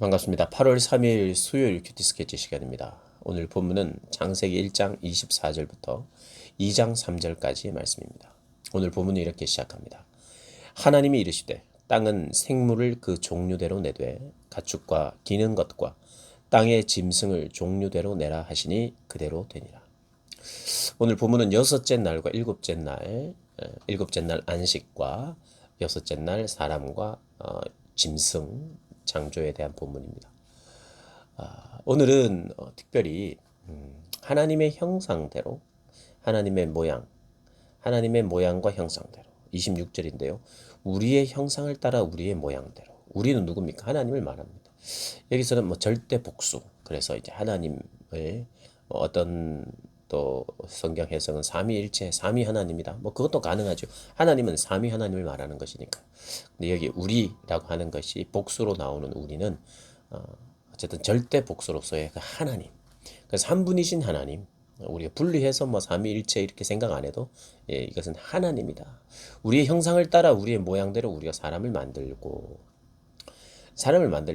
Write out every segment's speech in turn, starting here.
반갑습니다. 8월 3일 수요일 큐티 스케치 시간입니다. 오늘 본문은 창세기 1장 24절부터 2장 3절까지의 말씀입니다. 오늘 본문은 이렇게 시작합니다. 하나님이 이르시되 땅은 생물을 그 종류대로 내되 가축과 기는 것과 땅의 짐승을 종류대로 내라 하시니 그대로 되니라. 오늘 본문은 여섯째 날과 일곱째 날 안식과 여섯째 날 사람과 짐승 창조에 대한 본문입니다. 오늘은 특별히 하나님의 형상대로 하나님의 모양과 형상대로 26절인데요. 우리의 형상을 따라 우리의 모양대로. 우리는 누굽니까? 하나님을 말합니다. 여기서는 절대 복수. 그래서 이제 하나님을 어떤 또 성경 해석은 삼위일체, 삼위 하나님이다. 그것도 가능하죠. 하나님은 삼위 하나님을 말하는 것이니까. 근데 여기 우리라고 하는 것이 복수로 나오는 우리는 어쨌든 절대 복수로서의 그 하나님. 그래서 한 분이신 하나님. 우리가 분리해서 삼위일체 이렇게 생각 안 해도 이것은 하나님이다. 우리의 형상을 따라 우리의 모양대로 우리가 사람을 만들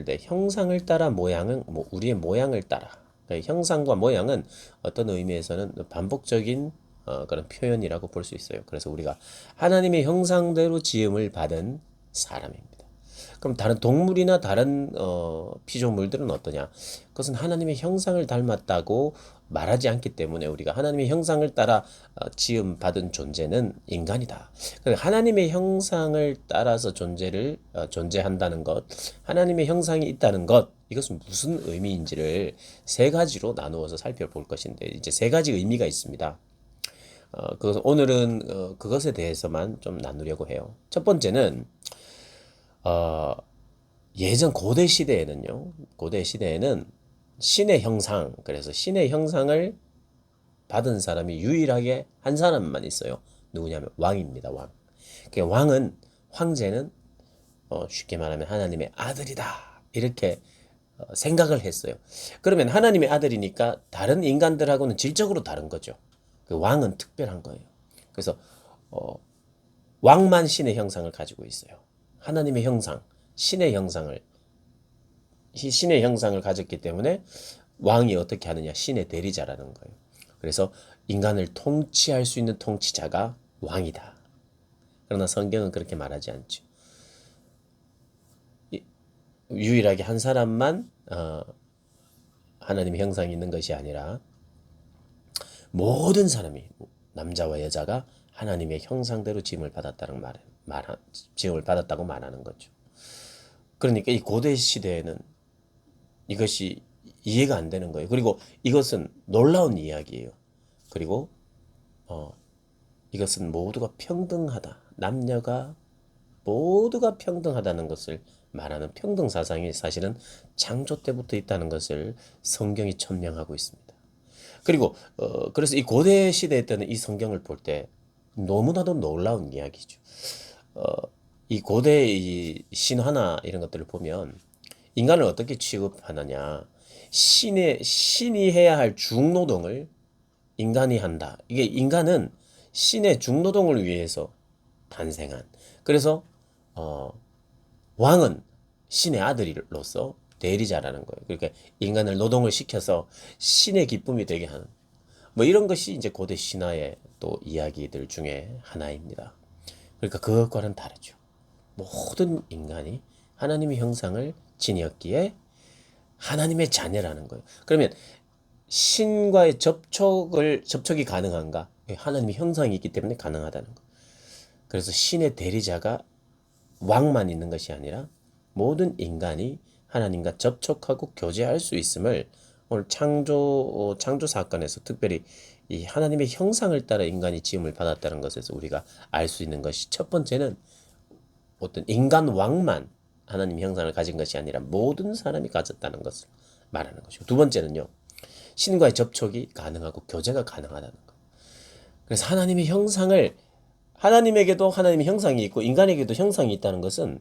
때 형상을 따라 모양은 우리의 모양을 따라. 형상과 모양은 어떤 의미에서는 반복적인 그런 표현이라고 볼 수 있어요. 그래서 우리가 하나님의 형상대로 지음을 받은 사람입니다. 그럼 다른 동물이나 다른 피조물들은 어떠냐? 그것은 하나님의 형상을 닮았다고 말하지 않기 때문에 우리가 하나님의 형상을 따라 지음 받은 존재는 인간이다. 하나님의 형상을 따라서 존재한다는 것, 하나님의 형상이 있다는 것, 이것은 무슨 의미인지를 세 가지로 나누어서 살펴볼 것인데 이제 세 가지 의미가 있습니다. 오늘은 그것에 대해서만 좀 나누려고 해요. 첫 번째는 예전 고대 시대에는 신의 형상, 그래서 신의 형상을 받은 사람이 유일하게 한 사람만 있어요. 누구냐면 왕입니다. 왕. 황제는 쉽게 말하면 하나님의 아들이다. 이렇게 생각을 했어요. 그러면 하나님의 아들이니까 다른 인간들하고는 질적으로 다른 거죠. 그 왕은 특별한 거예요. 그래서 왕만 신의 형상을 가지고 있어요. 하나님의 형상, 신의 형상을 가졌기 때문에 왕이 어떻게 하느냐? 신의 대리자라는 거예요. 그래서 인간을 통치할 수 있는 통치자가 왕이다. 그러나 성경은 그렇게 말하지 않죠. 유일하게 한 사람만 하나님의 형상이 있는 것이 아니라 모든 사람이 남자와 여자가 하나님의 형상대로 지음을 받았다고 말하는 거죠. 그러니까 이 고대 시대에는 이것이 이해가 안 되는 거예요. 그리고 이것은 놀라운 이야기예요. 그리고 이것은 모두가 평등하다. 남녀가 모두가 평등하다는 것을 말하는 평등 사상이 사실은 창조 때부터 있다는 것을 성경이 천명하고 있습니다. 그리고 그래서 이 고대 시대 때는 이 성경을 볼 때 너무나도 놀라운 이야기죠. 이 고대 이 신화나 이런 것들을 보면 인간을 어떻게 취급하느냐? 신이 해야 할 중노동을 인간이 한다. 이게 인간은 신의 중노동을 위해서 탄생한. 그래서 왕은 신의 아들로서 대리자라는 거예요. 그러니까 인간을 노동을 시켜서 신의 기쁨이 되게 하는 이런 것이 이제 고대 신화의 또 이야기들 중에 하나입니다. 그러니까 그것과는 다르죠. 모든 인간이 하나님의 형상을 지녔기에 하나님의 자녀라는 거예요. 그러면 신과의 접촉이 가능한가? 하나님의 형상이 있기 때문에 가능하다는 거예요. 그래서 신의 대리자가 왕만 있는 것이 아니라 모든 인간이 하나님과 접촉하고 교제할 수 있음을 오늘 창조 사건에서 특별히 이 하나님의 형상을 따라 인간이 지음을 받았다는 것에서 우리가 알 수 있는 것이 첫 번째는 어떤 인간 왕만 하나님의 형상을 가진 것이 아니라 모든 사람이 가졌다는 것을 말하는 것이고, 두 번째는요, 신과의 접촉이 가능하고 교제가 가능하다는 것. 그래서 하나님의 형상을 하나님에게도 하나님의 형상이 있고 인간에게도 형상이 있다는 것은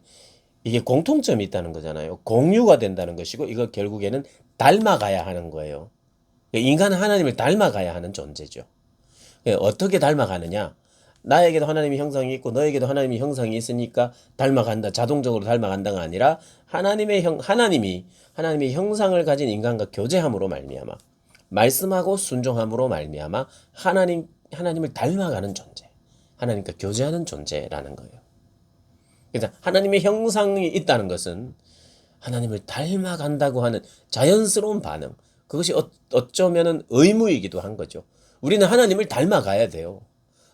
이게 공통점이 있다는 거잖아요. 공유가 된다는 것이고 이거 결국에는 닮아가야 하는 거예요. 인간은 하나님을 닮아가야 하는 존재죠. 어떻게 닮아가느냐? 나에게도 하나님의 형상이 있고 너에게도 하나님의 형상이 있으니까 닮아간다. 자동적으로 닮아간다가 아니라 하나님의 형상을 가진 인간과 교제함으로 말미암아 말씀하고 순종함으로 말미암아 하나님을 닮아가는 존재. 하나님과 교제하는 존재라는 거예요. 그래서 하나님의 형상이 있다는 것은 하나님을 닮아간다고 하는 자연스러운 반응. 그것이 어쩌면은 의무이기도 한 거죠. 우리는 하나님을 닮아가야 돼요.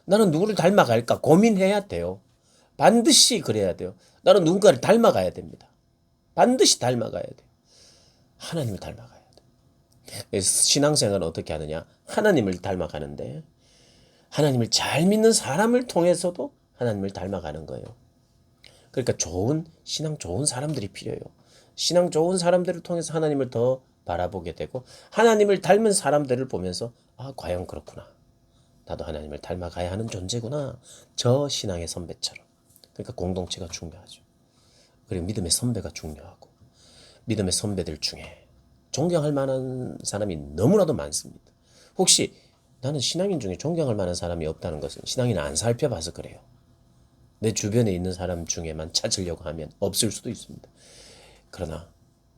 나는 누구를 닮아갈까 고민해야 돼요. 반드시 그래야 돼요. 나는 누군가를 닮아가야 됩니다. 반드시 닮아가야 돼요. 하나님을 닮아가야 돼요. 신앙생활은 어떻게 하느냐? 하나님을 닮아가는데 하나님을 잘 믿는 사람을 통해서도 하나님을 닮아가는 거예요. 그러니까 신앙 좋은 사람들이 필요해요. 신앙 좋은 사람들을 통해서 하나님을 더 바라보게 되고 하나님을 닮은 사람들을 보면서 과연 그렇구나. 나도 하나님을 닮아가야 하는 존재구나. 저 신앙의 선배처럼. 그러니까 공동체가 중요하죠. 그리고 믿음의 선배가 중요하고 믿음의 선배들 중에 존경할 만한 사람이 너무나도 많습니다. 혹시 나는 신앙인 중에 존경할 만한 사람이 없다는 것은 신앙인을 안 살펴봐서 그래요. 내 주변에 있는 사람 중에만 찾으려고 하면 없을 수도 있습니다. 그러나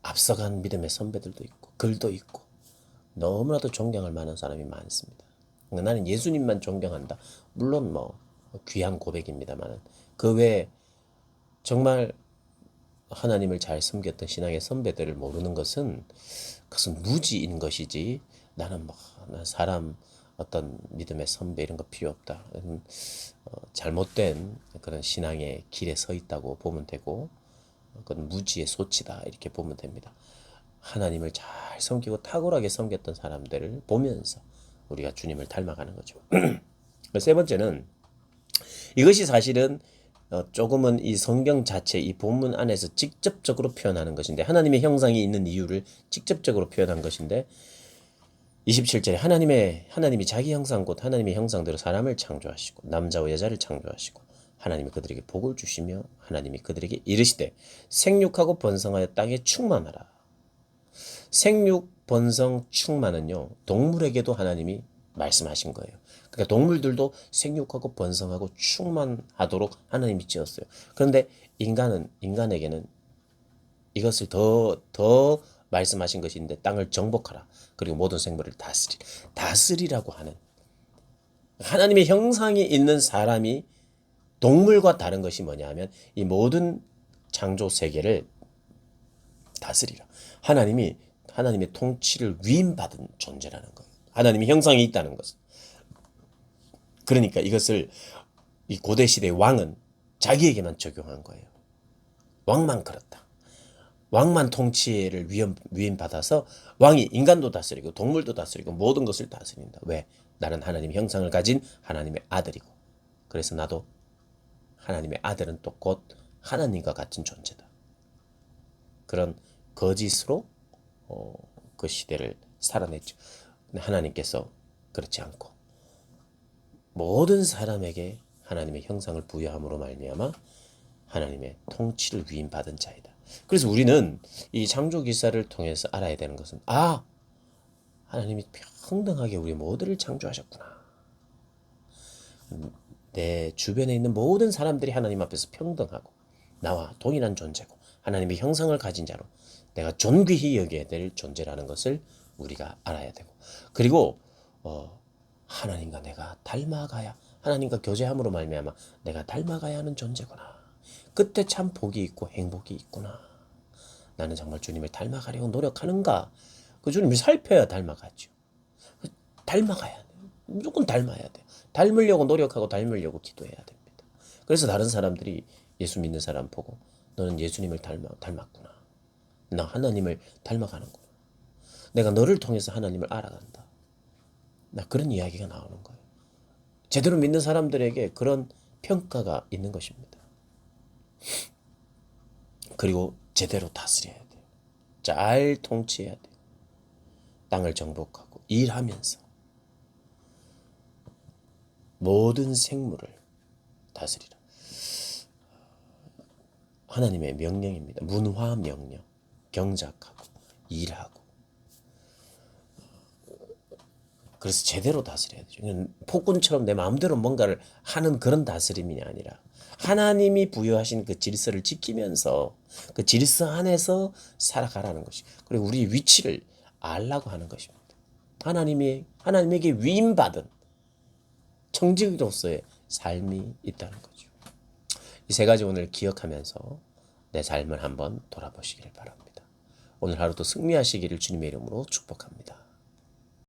앞서간 믿음의 선배들도 있고 글도 있고 너무나도 존경할 만한 사람이 많습니다. 나는 예수님만 존경한다. 물론 귀한 고백입니다만 그 외에 정말 하나님을 잘 섬겼던 신앙의 선배들을 모르는 것은 그것은 무지인 것이지 나는 사람 어떤 믿음의 선배 이런 거 필요 없다. 잘못된 그런 신앙의 길에 서 있다고 보면 되고 그건 무지의 소치다 이렇게 보면 됩니다. 하나님을 잘 섬기고 탁월하게 섬겼던 사람들을 보면서 우리가 주님을 닮아가는 거죠. 세 번째는 이것이 사실은 조금은 이 성경 자체 이 본문 안에서 직접적으로 표현하는 것인데 하나님의 형상이 있는 이유를 직접적으로 표현한 것인데 27절에 하나님이 자기 형상 곧 하나님의 형상대로 사람을 창조하시고 남자와 여자를 창조하시고 하나님이 그들에게 복을 주시며 하나님이 그들에게 이르시되 생육하고 번성하여 땅에 충만하라. 생육, 번성, 충만은요 동물에게도 하나님이 말씀하신 거예요. 그러니까 동물들도 생육하고 번성하고 충만하도록 하나님이 지었어요. 그런데 인간에게는 이것을 더 말씀하신 것인데 땅을 정복하라. 그리고 모든 생물을 다스리라고 하는 하나님의 형상이 있는 사람이 동물과 다른 것이 뭐냐 하면 이 모든 창조 세계를 다스리라. 하나님의 통치를 위임받은 존재라는 거예요. 하나님의 형상이 있다는 것은. 그러니까 이것을 이 고대 시대의 왕은 자기에게만 적용한 거예요. 왕만 그렇다. 왕만 통치를 위임받아서 왕이 인간도 다스리고 동물도 다스리고 모든 것을 다스린다. 왜? 나는 하나님의 형상을 가진 하나님의 아들이고 그래서 나도 하나님의 아들은 또 곧 하나님과 같은 존재다. 그런 거짓으로 그 시대를 살아냈죠. 근데 하나님께서 그렇지 않고 모든 사람에게 하나님의 형상을 부여함으로 말미암아 하나님의 통치를 위임받은 자이다. 그래서 우리는 이 창조 기사를 통해서 알아야 되는 것은 하나님이 평등하게 우리 모두를 창조하셨구나. 내 주변에 있는 모든 사람들이 하나님 앞에서 평등하고 나와 동일한 존재고 하나님의 형상을 가진 자로 내가 존귀히 여겨야 될 존재라는 것을 우리가 알아야 되고 그리고 하나님과 내가 닮아가야 하나님과 교제함으로 말미암아 내가 닮아가야 하는 존재구나. 그때 참 복이 있고 행복이 있구나. 나는 정말 주님을 닮아가려고 노력하는가? 그 주님을 살펴야 닮아가죠. 닮아가야 돼. 무조건 닮아야 돼. 닮으려고 노력하고 닮으려고 기도해야 됩니다. 그래서 다른 사람들이 예수 믿는 사람 보고 너는 예수님을 닮았구나. 나 하나님을 닮아가는구나. 내가 너를 통해서 하나님을 알아간다. 나 그런 이야기가 나오는 거예요. 제대로 믿는 사람들에게 그런 평가가 있는 것입니다. 그리고 제대로 다스려야 돼요. 잘 통치해야 돼요. 땅을 정복하고 일하면서 모든 생물을 다스리라. 하나님의 명령입니다. 문화 명령. 경작하고 일하고 그래서 제대로 다스려야 되죠. 이건 폭군처럼 내 마음대로 뭔가를 하는 그런 다스림이 아니라 하나님이 부여하신 그 질서를 지키면서 그 질서 안에서 살아가라는 것이. 그리고 우리 위치를 알라고 하는 것입니다. 하나님에게 위임받은 청지기로서의 삶이 있다는 거죠. 이 세 가지 오늘 기억하면서 내 삶을 한번 돌아보시기를 바랍니다. 오늘 하루도 승리하시기를 주님의 이름으로 축복합니다.